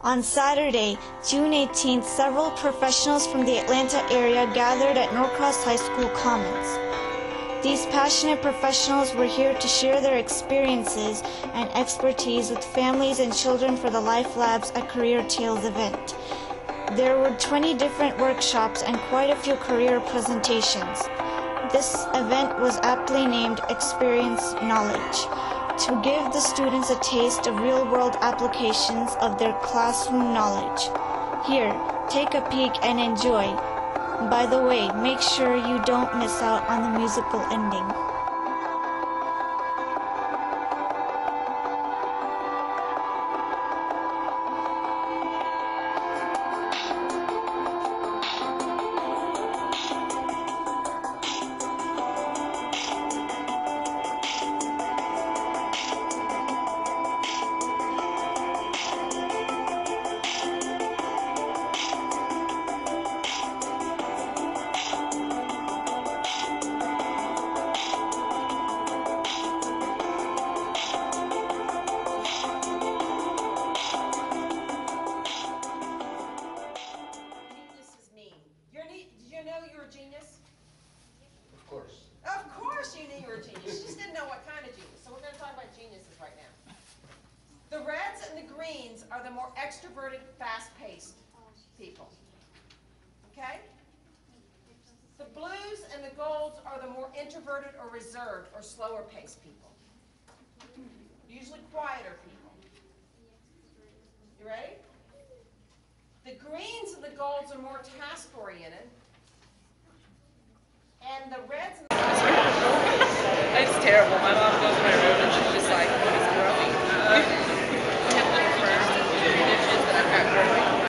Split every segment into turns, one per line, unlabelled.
On Saturday, June 18th, several professionals from the Atlanta area gathered at Norcross High School Commons. These passionate professionals were here to share their experiences and expertise with families and children for the LIfeLabs at CareerTales event. There were 20 different workshops and quite a few career presentations. This event was aptly named Experience Knowledge, to give the students a taste of real-world applications of their classroom knowledge. Here, take a peek and enjoy. By the way, make sure you don't miss out on the musical ending.
The reds and the greens are the more extroverted, fast-paced people, okay? The blues and the golds are the more introverted or reserved or slower-paced people, usually quieter people. You ready? The greens and the golds are more task-oriented, and the reds and the
It's terrible. My mom goes to my room and she's just like, what is growing?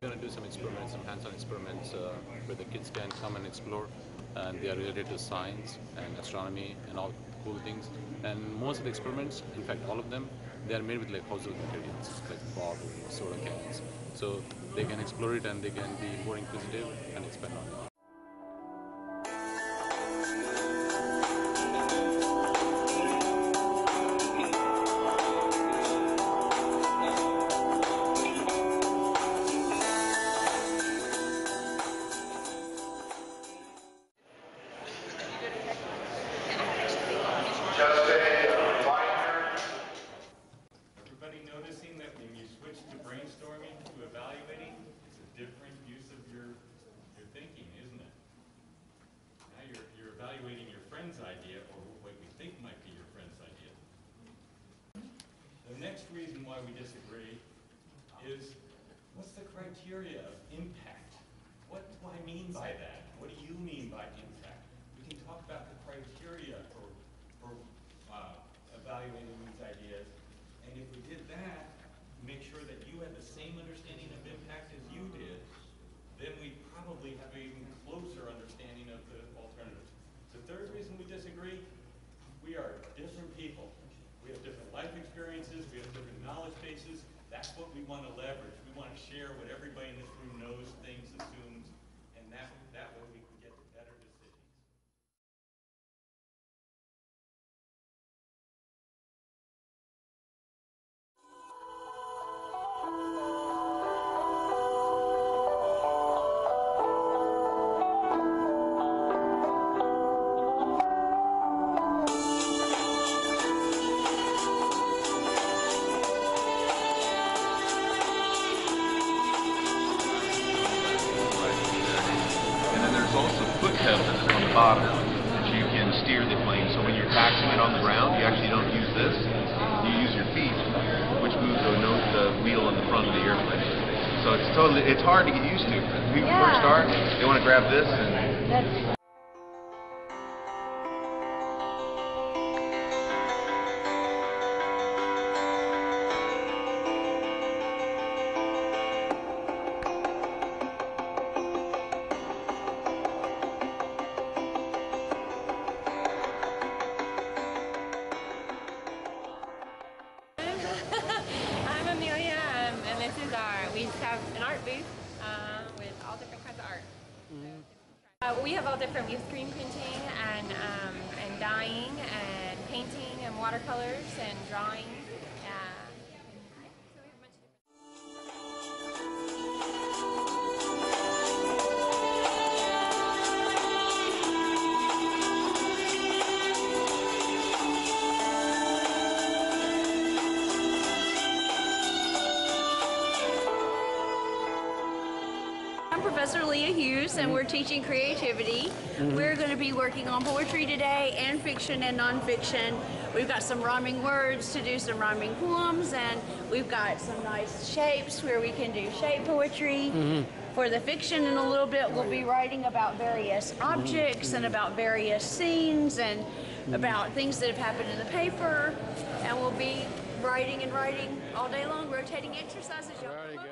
We're going to do some experiments, some hands-on experiments where the kids can come and explore, and they are related to science and astronomy and all cool things. And most of the experiments, in fact all of them, they are made with like household ingredients, like bottles, soda cans. So they can explore it and they can be more inquisitive and expand on it.
Everybody noticing that when you switch to brainstorming to evaluating, it's a different use of your thinking, isn't it? Now you're evaluating your friend's idea or what we think might be your friend's idea. The next reason why we disagree is, what's the criteria of impact? What do I mean by that? What do you mean by impact? We can talk about the criteria for evaluating these ideas, and if we did that, make sure that you had the same understanding of impact as you did, then we'd probably have an even closer understanding of the alternatives. The third reason we disagree, we are different people. We have different life experiences, we have different knowledge bases. That's what we want to leverage. We want to share what everybody in this room knows, thinks, assumes, and that way we can get to better decisions.
Also foot pedals on the bottom that you can steer the plane. So when you're taxiing it on the ground, you actually don't use this. You use your feet, which moves the wheel in the front of the airplane. So it's hard to get used to. People first start, they want to grab this and.
We have an art booth with all different kinds of art. We have all different. We have screen printing and dyeing and painting and watercolors and drawing. So we have a bunch of different.
I'm Professor Leah Hughes, and we're teaching creativity. We're going to be working on poetry today, and fiction and nonfiction. We've got some rhyming words to do some rhyming poems, and we've got some nice shapes where we can do shape poetry. For the fiction, in a little bit, we'll be writing about various objects and about various scenes and about things that have happened in the paper, and we'll be writing and writing all day long, rotating exercises.
Very good.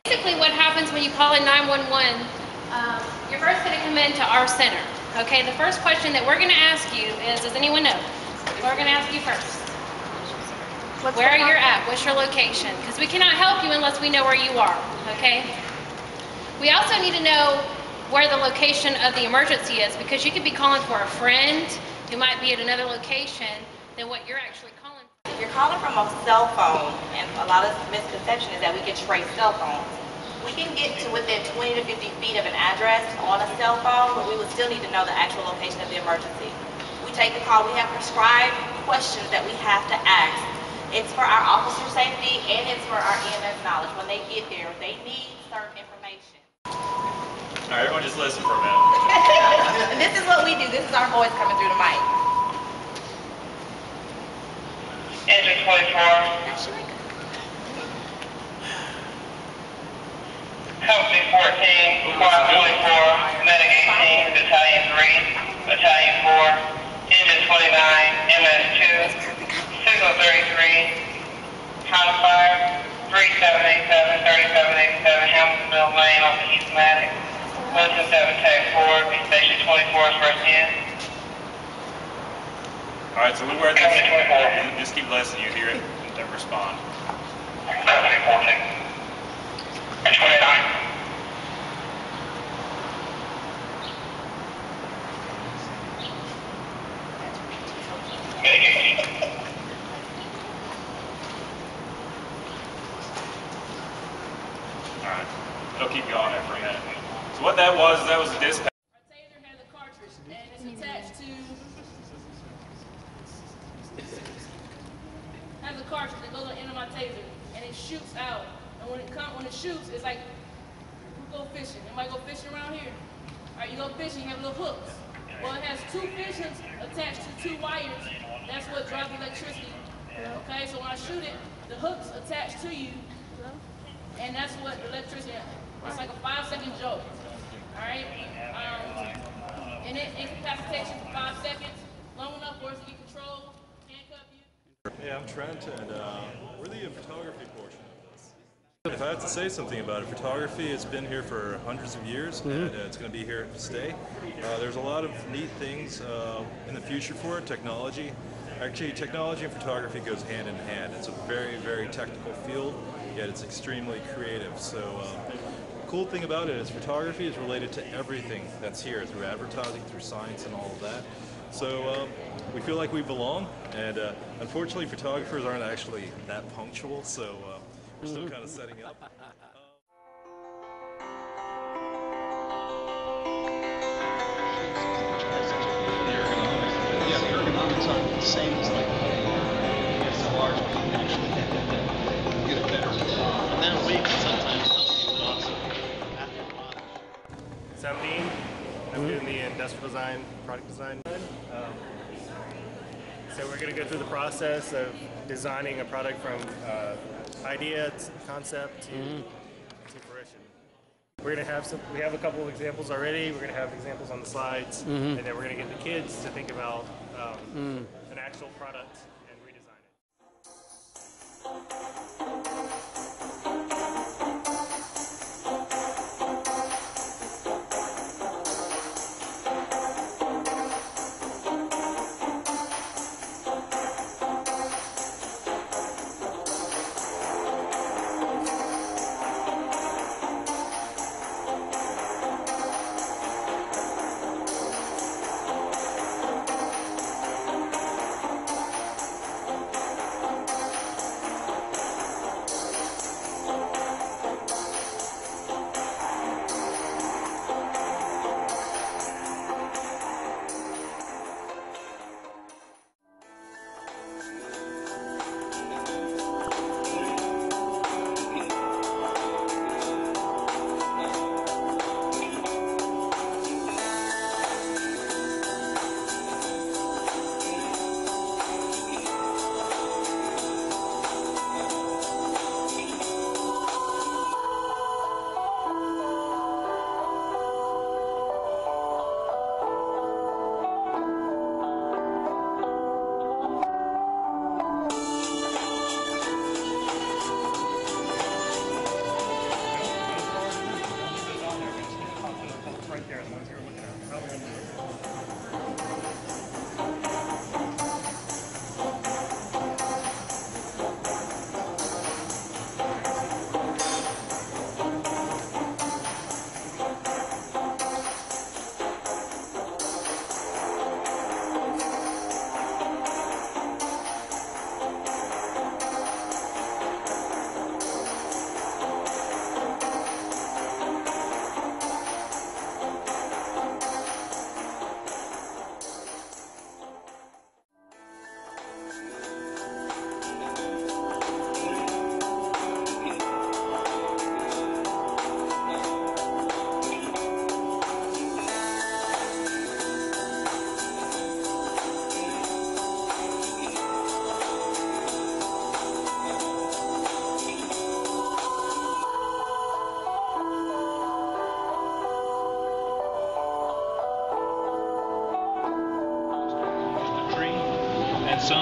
Basically what happens when you call in 911, you're first going to come into our center. Okay, the first question that we're going to ask you is, does anyone know? We're going to ask you first. Where are you at? What's your location? Because we cannot help you unless we know where you are, okay? We also need to know where the location of the emergency is, because you could be calling for a friend who might be at another location than what you're actually calling for.
If you're calling from a cell phone, and a lot of misconception is that we can trace cell phones. We can get to within 20 to 50 feet of an address on a cell phone, but we would still need to know the actual location of the emergency. We take the call. We have prescribed questions that we have to ask. It's for our officer safety, and it's for our EMS knowledge. When they get there, they need certain information.
All right, everyone just listen for a minute.
And this is what we do. This is our voice coming through the mic.
Engine 24. Company 14, Squad 24, Medic 18, Battalion 3, Battalion 4, Engine 29, MS2, Signal 33, House Fire, 3787, 3787, Hamiltonville Lane off the East Atlantic, Wilson 7 Tech 4, be Station 24 is first in.
All right, so we were at this. Just keep listening. You hear it and respond.
Company 14. 29.
Alright, it'll keep you on there for a minute. So what that was a dispatch.
Our taser has a cartridge and it's attached to that goes on the end of my taser, and it shoots out. And when it shoots, it's like we go fishing. Anybody go fishing around here? All right, you go fishing, you have little hooks. Well, it has two fish hooks attached to two wires. That's what drives electricity. Okay, so when I shoot it, the hook's attached to you, and that's what electricity. It's like a 5-second jolt. All right, and it incapacitates you for 5 seconds, long enough for us to get control, handcuff you.
Yeah, I'm Trent, and we're the photography portion of this. If I have to say something about it, photography has been here for hundreds of years, and it's going to be here to stay. There's a lot of neat things in the future for it, technology. Actually, technology and photography goes hand in hand. It's a very, very technical field, yet it's extremely creative. So the cool thing about it is photography is related to everything that's here, through advertising, through science, and all of that. So we feel like we belong, and unfortunately photographers aren't actually that punctual, so we're still kind of setting up.
Yeah, the ergonomics aren't the same as like DSLRs, but you can actually get it better. And then we can sometimes help you, but also after a while.
17. I'm doing the industrial design, product design. So we're going to go through the process of designing a product from idea, to concept, to fruition. We're going to have we have a couple of examples already. We're going to have examples on the slides, and then we're going to get the kids to think about an actual product and redesign it.
He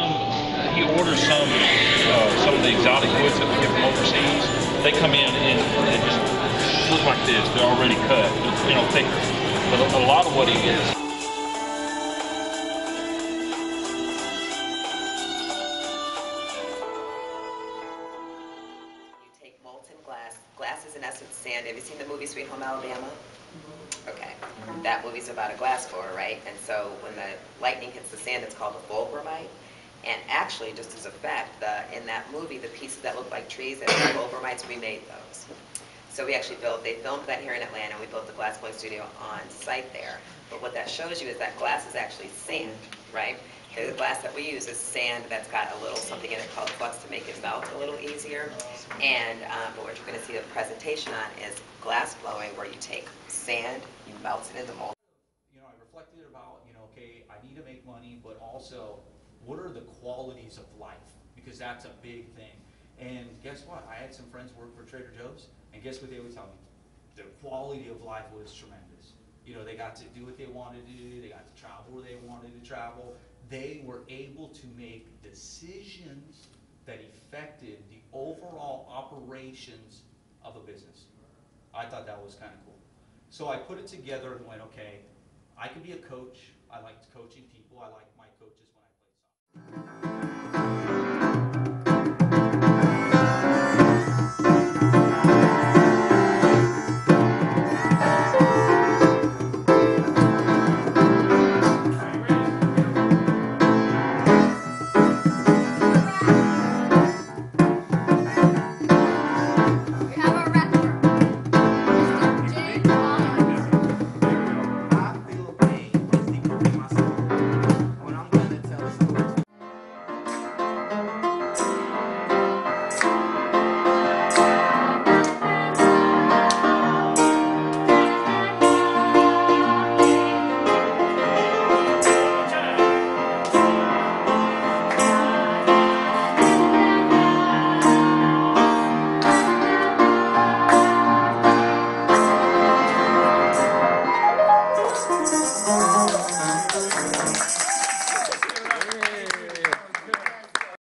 orders some of the exotic woods that we get from overseas. They come in and they just look like this. They're already cut, you know, thicker. But a lot of what he gets.
You take molten glass. Glass is in essence sand. Have you seen the movie Sweet Home Alabama? Okay. That movie's about a glass blower, right? And so when the lightning hits the sand, it's called a fulgurite. And actually, just as a fact, in that movie, the pieces that look like trees that are fulgurites, we made those. So we actually they filmed that here in Atlanta. We built the glass blowing studio on site there. But what that shows you is that glass is actually sand, right? The glass that we use is sand that's got a little something in it called flux to make it melt a little easier. And but what you're going to see a presentation on is glass blowing, where you take sand, you melt it in the mold.
You know, I reflected about, you know, okay, I need to make money, but also, what are the qualities of life? Because that's a big thing. And guess what? I had some friends work for Trader+Joes, and guess what they would tell me? The quality of life was tremendous. You know, they got to do what they wanted to do, they got to travel where they wanted to travel. They were able to make decisions that affected the overall operations of a business. I thought that was kind of cool. So I put it together and went, okay, I could be a coach. I liked coaching people. I liked my coaches when I played soccer.